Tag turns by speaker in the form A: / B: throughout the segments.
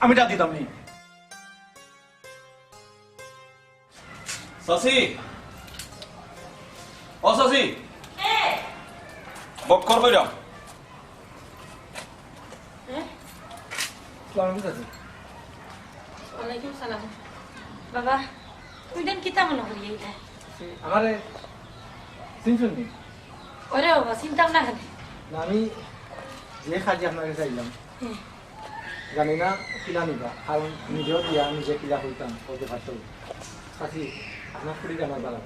A: আমি যা দিতাম নি সাসি ও সাসি বক্কর কইরা
B: ওয়ালাইকুম সালাম বাবা তুমি দেন কিতা মনে করি এইটা
C: আমারে চিনছেন নি
B: ওরে বাবা চিন্তাও না খালি
C: না আমি যে কাজে আপনার কাছে আইলাম জানি না কিলা নিবা কারণ নিজেও দিয়া নিজে কিলা হইতাম ওদের ভাষা কাছি আপনার ফুড়ি আমার বালা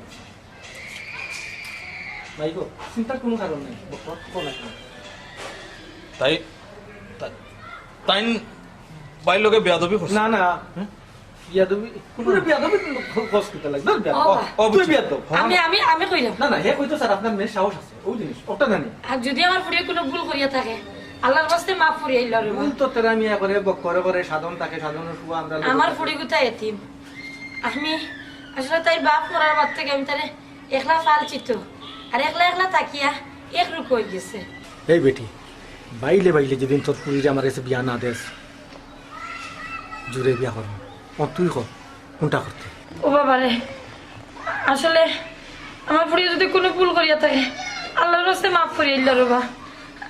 C: নাই গো চিন্তার কোনো কারণ নেই
A: তাই তাই বাইর লোকে বেয়াদবি করছে
C: না না বিয়াদবি পুরো বিয়াদবি হসপিটাল লাগবে তুই বিয়াদব
B: আমি আমি আমি কইলাম
C: না না হে কইতো স্যার আপনার মেয়ে সাহস আছে ওই জিনিস ওটা জানি
B: আর যদি আমার ফুড়িয়ে কোনো ভুল করিয়া থাকে আল্লাহর কাছে মাফ করিয়া আইলো রে
C: ভুল তো তেরা আমি একবারে বক্করে করে সাধন তাকে সাধনের শুয়া আমরা
B: আমার ফুড়ি গুতা এতিম আমি আসলে তাই বাপ মরার পর থেকে আমি তারে একলা ফালছিত আর একলা একলা তাকিয়া এক রূপ হয়ে গেছে
C: এই বেটি বাইলে বাইলে যেদিন তোর পুরীরে আমার কাছে বিয়া না দেস জুড়ে বিয়া করবো ও তুই কর কোনটা করতে
B: ও বাবা রে আসলে আমার ফুড়ি যদি কোনো ভুল করিয়া থাকে আল্লাহর কাছে মাফ করিয়া আইলো রে বা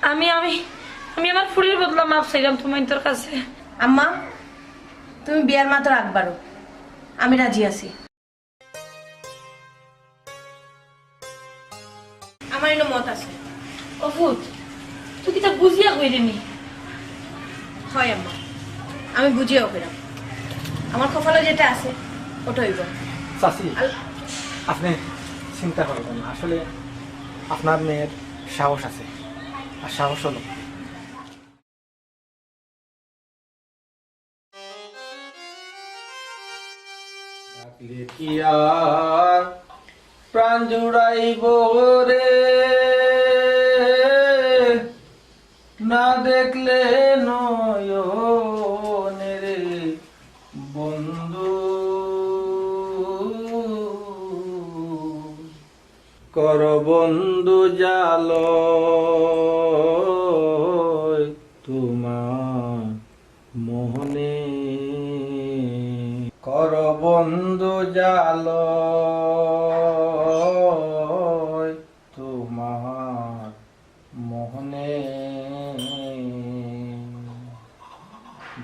B: আমি আমি আমি আমার ফুড়ির বদলা মাফ চাইলাম তোমার তোর কাছে
D: আম্মা তুমি বিয়ার মাত্র রাখবারো আমি রাজি আছি আমার এনে মত আছে
B: অভূত তুই কি তা বুঝিয়া কইরিনি
D: হয় আম্মা আমি বুঝিয়েও পেলাম আমার কপালে যেটা আছে ওটা হইব
C: চাষি আপনি চিন্তা করবেন না আসলে আপনার মেয়ের সাহস আছে আর সাহস হলো প্রাণ জুড়াইব রে না দেখলে নয়নে রে বন্ধু কর বন্ধু জাল তোমার মোহনে কর বন্ধু জাল তোমার মোহনে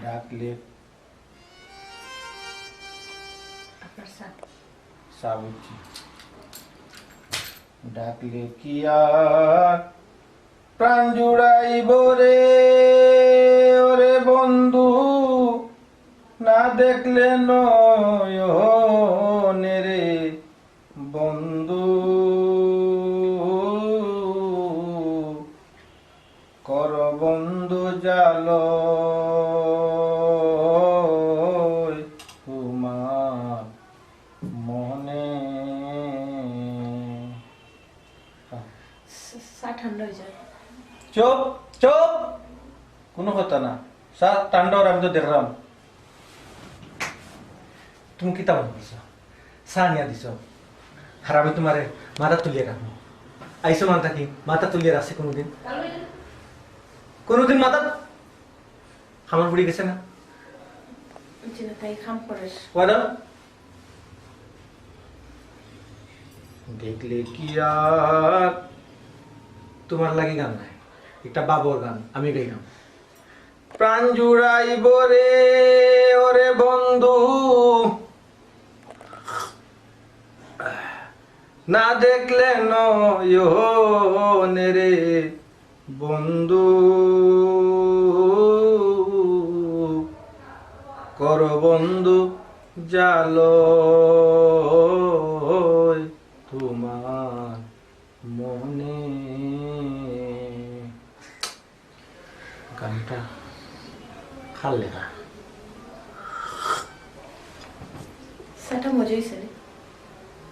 C: ডাকলে সাবুচি ডাকলে কি আর প্রাণ জুড়াইব রে ওরে বন্ধু না দেখলে নয়নে রে বন্ধু কর বন্ধু জাল তোমার মনে
D: ঠান্ডা হয়ে যায়
C: চুপ চুপ কোনো কথা না স্যার ঠান্ডার আমি তো দেখলাম তুমি কি তেমন করছো চা নিয়ে দিছ আর আমি তোমার মাথা তুলিয়ে রাখবো আইসো মান থাকি মাথা তুলিয়ে রাখছি কোনোদিন কোনোদিন মাথা আমার বুড়ি গেছে না
D: তাই খাম করে
C: দেখলে কি আর তোমার লাগে গান নাই একটা বাবর গান আমি গাইলাম প্রাণ জুড়াইব রে ওরে বন্ধু না দেখলে নয়নে রে বন্ধু কর বন্ধু জাল তোমার মনে গানটা খাল লেখা
D: সেটা মজা হয়েছে